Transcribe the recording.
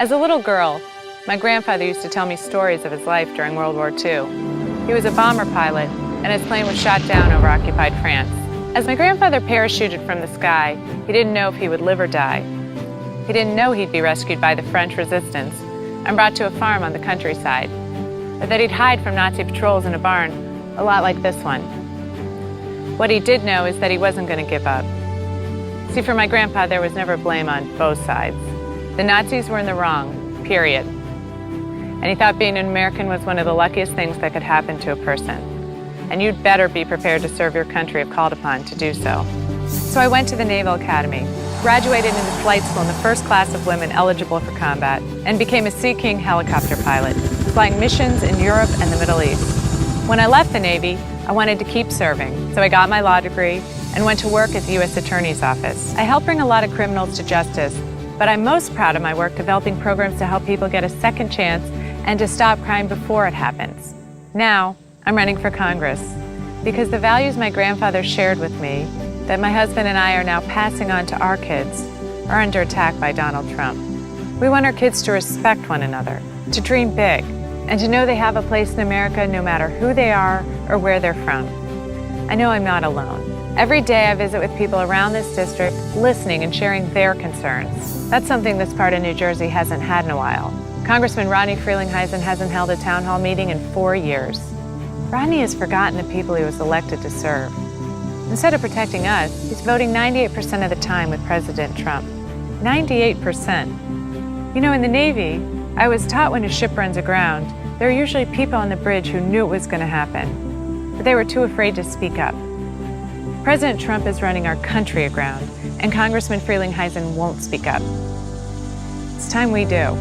As a little girl, my grandfather used to tell me stories of his life during World War II. He was a bomber pilot, and his plane was shot down over occupied France. As my grandfather parachuted from the sky, he didn't know if he would live or die. He didn't know he'd be rescued by the French resistance and brought to a farm on the countryside, or that he'd hide from Nazi patrols in a barn, a lot like this one. What he did know is that he wasn't going to give up. See, for my grandpa, there was never blame on both sides. The Nazis were in the wrong, period. And he thought being an American was one of the luckiest things that could happen to a person. And you'd better be prepared to serve your country if called upon to do so. So I went to the Naval Academy, graduated into flight school in the first class of women eligible for combat, and became a Sea King helicopter pilot, flying missions in Europe and the Middle East. When I left the Navy, I wanted to keep serving, so I got my law degree and went to work at the U.S. Attorney's Office. I helped bring a lot of criminals to justice, but I'm most proud of my work developing programs to help people get a second chance and to stop crime before it happens. Now, I'm running for Congress because the values my grandfather shared with me, that my husband and I are now passing on to our kids, are under attack by Donald Trump. We want our kids to respect one another, to dream big, and to know they have a place in America no matter who they are or where they're from. I know I'm not alone. Every day I visit with people around this district, listening and sharing their concerns. That's something this part of New Jersey hasn't had in a while. Congressman Rodney Frelinghuysen hasn't held a town hall meeting in 4 years. Rodney has forgotten the people he was elected to serve. Instead of protecting us, he's voting 98% of the time with President Trump. 98%. You know, in the Navy, I was taught when a ship runs aground, there are usually people on the bridge who knew it was going to happen, but they were too afraid to speak up. President Trump is running our country aground, and Congressman Frelinghuysen won't speak up. It's time we do.